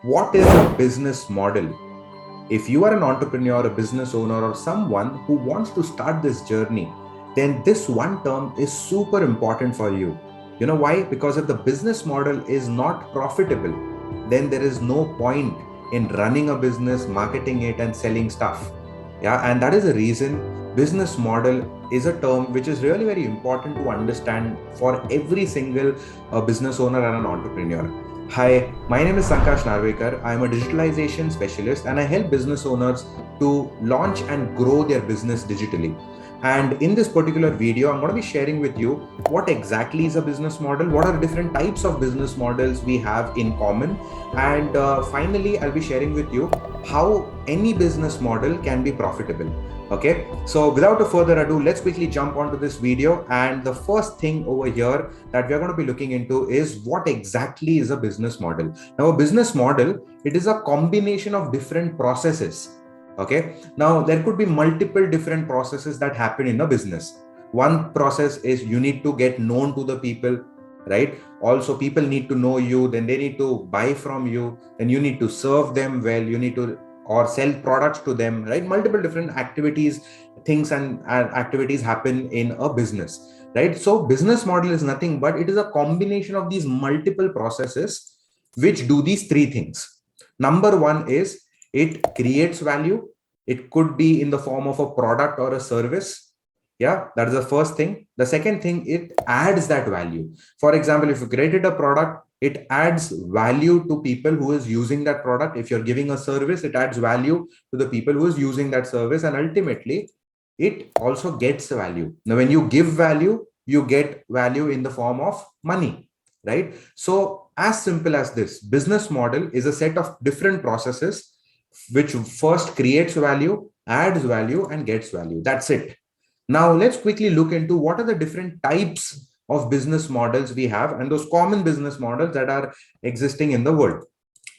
What is a business model? If you are an entrepreneur, a business owner, or someone who wants to start this journey, then this one term is super important for you. You know why? Because if the business model is not profitable, then there is no point in running a business, marketing it, and selling stuff. Yeah, and that is the reason business model is a term which is really very important to understand for every single business owner and an entrepreneur. Hi, my name is Sankash Narvekar. I am a digitalization specialist and I help business owners to launch and grow their business digitally. And in this particular video, I'm going to be sharing with you what exactly is a business model, what are the different types of business models we have in common, and finally, I'll be sharing with you how any business model can be profitable. Okay, so without a further ado, let's quickly jump onto this video. And the first thing over here that we're going to be looking into is what exactly is a business model. Now, a business model, it is a combination of different processes. Okay, now there could be multiple different processes that happen in a business. One process is you need to get known to the people, right? Also, people need to know you, then they need to buy from you, then you need to serve them well, you need to or sell products to them, right? Multiple different activities, things and activities happen in a business, right? So business model is nothing but it is a combination of these multiple processes which do these three things. Number one is it creates value. It could be in the form of a product or a service. Yeah, that is the first thing. The second thing, it adds that value. For example, if you created a product, it adds value to people who is using that product. If you're giving a service, it adds value to the people who is using that service, and ultimately it also gets value. Now when you give value, you get value in the form of money, right? So as simple as this, business model is a set of different processes which first creates value, adds value, and gets value. That's it. Now, let's quickly look into what are the different types of business models we have and those common business models that are existing in the world.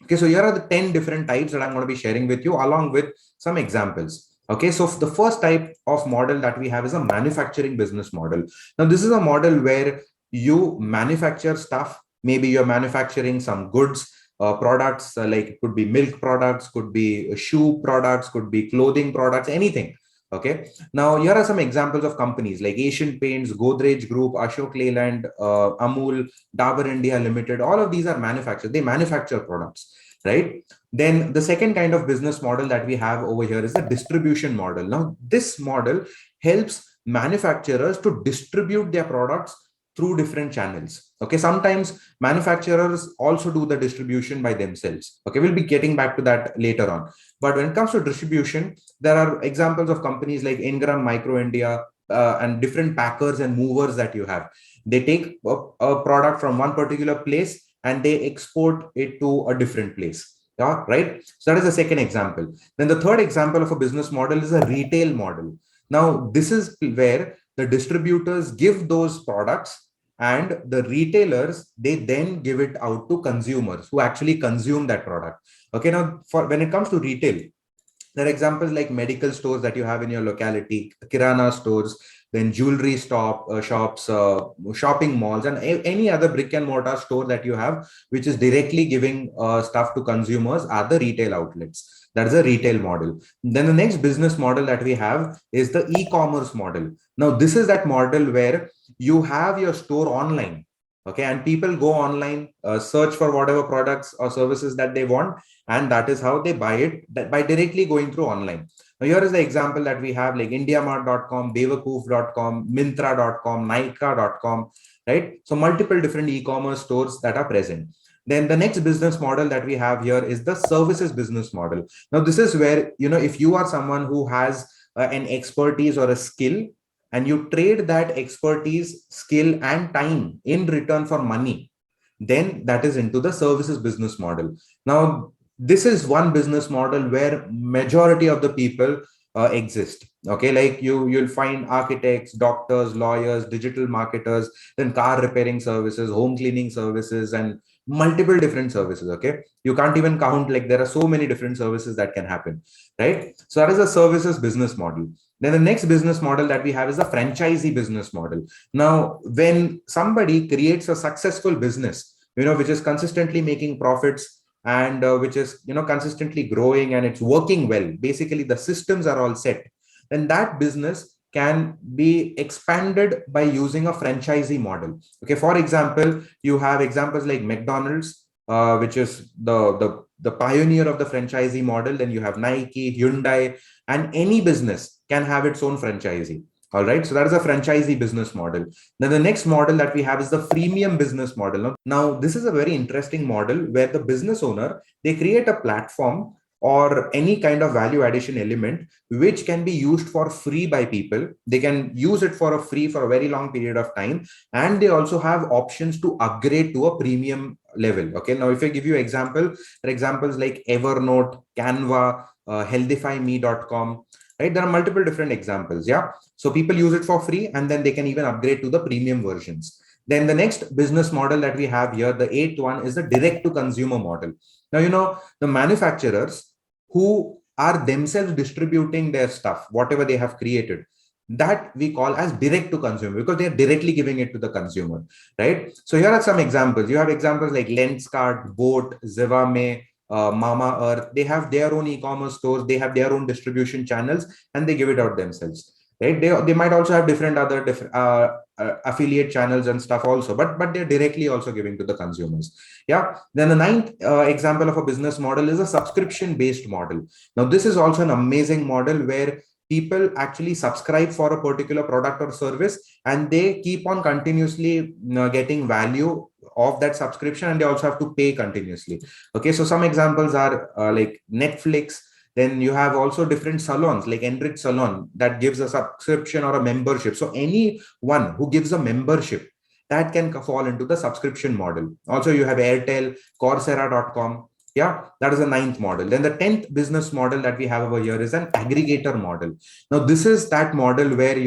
Okay, so here are the 10 different types that I'm going to be sharing with you along with some examples. Okay, so the first type of model that we have is a manufacturing business model. Now, this is a model where you manufacture stuff. Maybe you're manufacturing some goods, products, like it could be milk products, could be shoe products, could be clothing products, anything. Okay, now here are some examples of companies like Asian Paints, Godrej Group, Ashok Leyland, Amul, Dabur India Limited. All of these are manufacturers. They manufacture products, right? Then the second kind of business model that we have over here is the distribution model. Now, this model helps manufacturers to distribute their products through different channels. Okay, sometimes manufacturers also do the distribution by themselves. Okay, we'll be getting back to that later on. But when it comes to distribution, there are examples of companies like Ingram Micro India, and different packers and movers that you have. They take a product from one particular place and they export it to a different place. Yeah, right. So that is the second example. Then the third example of a business model is a retail model. Now, this is where the distributors give those products and the retailers, they then give it out to consumers who actually consume that product. Okay, now for when it comes to retail, there are examples like medical stores that you have in your locality, kirana stores, then jewelry shops, shopping malls, and any other brick and mortar store that you have, which is directly giving stuff to consumers, are the retail outlets. That is a retail model. Then the next business model that we have is the e-commerce model. Now, this is that model where you have your store online. Okay, and people go online, search for whatever products or services that they want, and that is how they buy it, by directly going through online. Now, here is the example that we have like indiamart.com, bewakoof.com, mintra.com, nika.com, right? So multiple different e-commerce stores that are present. Then the next business model that we have here is the services business model. Now, this is where, if you are someone who has an expertise or a skill, and you trade that expertise, skill, and time in return for money, then that is into the services business model. Now, this is one business model where majority of the people exist. Okay, like you'll find architects, doctors, lawyers, digital marketers, then car repairing services, home cleaning services, and multiple different services. Okay, you can't even count, like there are so many different services that can happen, right? So that is a services business model. Then the next business model that we have is the franchisee business model. Now, when somebody creates a successful business, which is consistently making profits, and which is consistently growing and it's working well, basically the systems are all set, then that business can be expanded by using a franchisee model. Okay, for example, you have examples like McDonald's, which is the pioneer of the franchisee model. Then you have Nike, Hyundai, and any business can have its own franchisee. All right, so that is a franchisee business model. Then the next model that we have is the freemium business model. Now, this is a very interesting model where the business owner, they create a platform or any kind of value addition element which can be used for free by people. They can use it for a free for a very long period of time, and they also have options to upgrade to a premium level. Okay, now if I give you examples like Evernote, Canva, healthifyme.com, right? There are multiple different examples. Yeah, so people use it for free and then they can even upgrade to the premium versions. Then the next business model that we have here, the eighth one, is the direct to consumer model. Now, the manufacturers who are themselves distributing their stuff, whatever they have created, that we call as direct to consumer, because they are directly giving it to the consumer, right? So here are some examples. You have examples like Lenskart, Boat, Zivame, Mama Earth. They have their own e-commerce stores, they have their own distribution channels, and they give it out themselves, right? They might also have different other affiliate channels and stuff also, but they're directly also giving to the consumers. Yeah. Then the ninth example of a business model is a subscription based model. Now this is also an amazing model where people actually subscribe for a particular product or service, and they keep on continuously getting value of that subscription, and they also have to pay continuously. Okay, so some examples are like Netflix. Then you have also different salons like Enrich Salon that gives a subscription or a membership. So anyone who gives a membership, that can fall into the subscription model. Also, you have Airtel, Coursera.com. Yeah, that is the ninth model. Then the 10th business model that we have over here is an aggregator model. Now, this is that model where,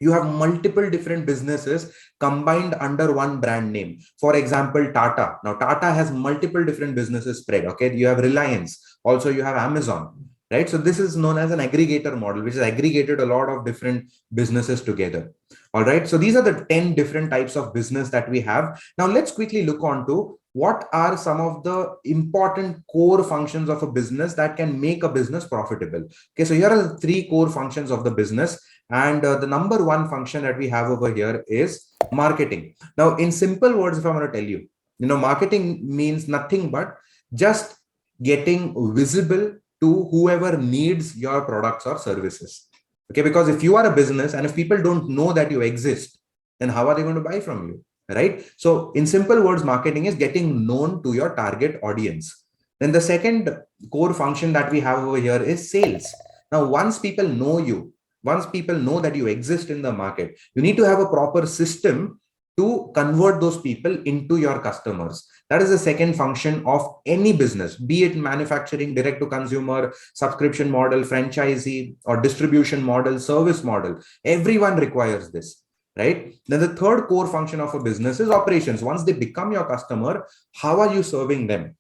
you have multiple different businesses combined under one brand name. For example, Tata. Now, Tata has multiple different businesses spread. Okay, you have Reliance. Also, you have Amazon. Right. So this is known as an aggregator model, which has aggregated a lot of different businesses together. All right. So these are the 10 different types of business that we have. Now, let's quickly look on to what are some of the important core functions of a business that can make a business profitable. Okay. So here are the three core functions of the business. And the number one function that we have over here is marketing. Now, in simple words, if I want to tell you, marketing means nothing but just getting visible to whoever needs your products or services. Okay, because if you are a business and if people don't know that you exist, then how are they going to buy from you? Right? So, in simple words, marketing is getting known to your target audience. Then the second core function that we have over here is sales. Now, once people know you, once people know that you exist in the market, you need to have a proper system to convert those people into your customers. That is the second function of any business, be it manufacturing, direct to consumer, subscription model, franchisee, or distribution model, service model. Everyone requires this, right? Then the third core function of a business is operations. Once they become your customer, how are you serving them?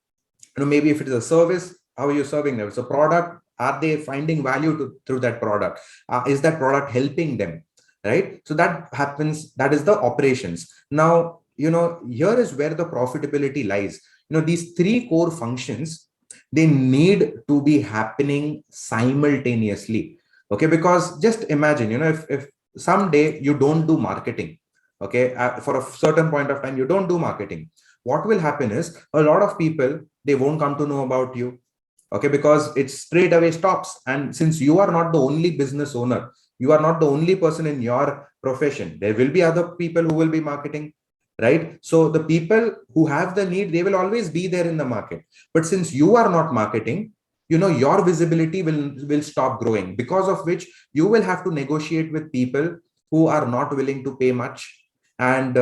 Maybe if it is a service, how are you serving them? It's a product. Are they finding value through that product? Is that product helping them? Right? So that happens. That is the operations. Now, here is where the profitability lies. These three core functions, they need to be happening simultaneously. Okay, because just imagine, if someday you don't do marketing, okay, for a certain point of time, you don't do marketing. What will happen is a lot of people, they won't come to know about you. Okay, because it straight away stops. And since you are not the only business owner, you are not the only person in your profession, there will be other people who will be marketing, right? So the people who have the need, they will always be there in the market. But since you are not marketing, your visibility will stop growing, because of which you will have to negotiate with people who are not willing to pay much, and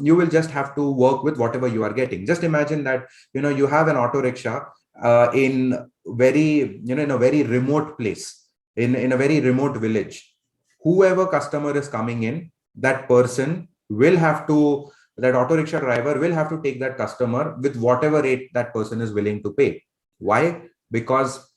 you will just have to work with whatever you are getting. Just imagine that you have an auto rickshaw in in a very remote place, in a very remote village. Whoever customer is coming in, that person will have to, that auto rickshaw driver will have to take that customer with whatever rate that person is willing to pay. Why? Because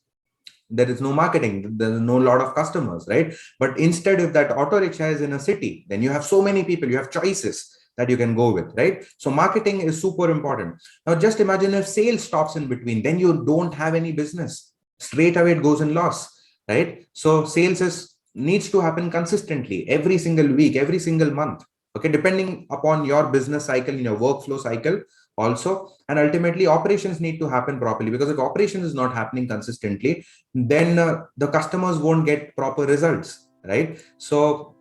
there is no marketing, there's no lot of customers, right? But instead, if that auto rickshaw is in a city, then you have so many people, you have choices. that you can go with, right? So marketing is super important. Now just imagine if sales stops in between, then you don't have any business. Straight away it goes in loss, right? So sales is needs to happen consistently every single week, every single month. Okay, depending upon your business cycle, in your workflow cycle also. And ultimately operations need to happen properly, because if operations is not happening consistently, then the customers won't get proper results, right? So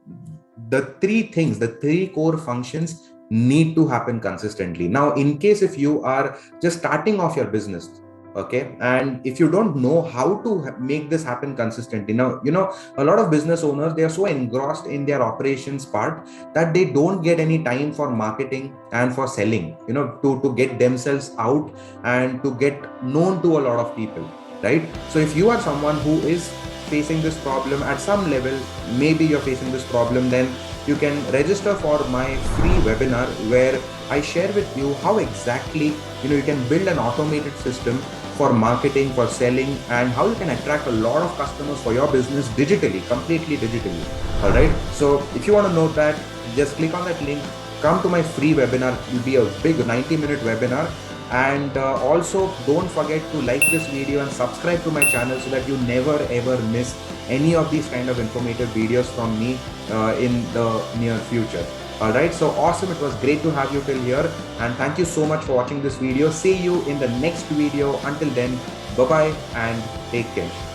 the three things, the three core functions need to happen consistently. Now in case if you are just starting off your business, okay, and if you don't know how to make this happen consistently, now a lot of business owners, they are so engrossed in their operations part that they don't get any time for marketing and for selling, to get themselves out and to get known to a lot of people, right? So if you are someone who is facing this problem at some level, maybe you're facing this problem, then you can register for my free webinar where I share with you how exactly you can build an automated system for marketing, for selling, and how you can attract a lot of customers for your business digitally, completely digitally. All right. So if you want to know that, just click on that link, come to my free webinar. It will be a big 90-minute webinar. And also don't forget to like this video and subscribe to my channel so that you never ever miss any of these kind of informative videos from me in the near future. All right, so awesome. It was great to have you till here, and thank you so much for watching this video. See you in the next video. Until then, bye bye and take care.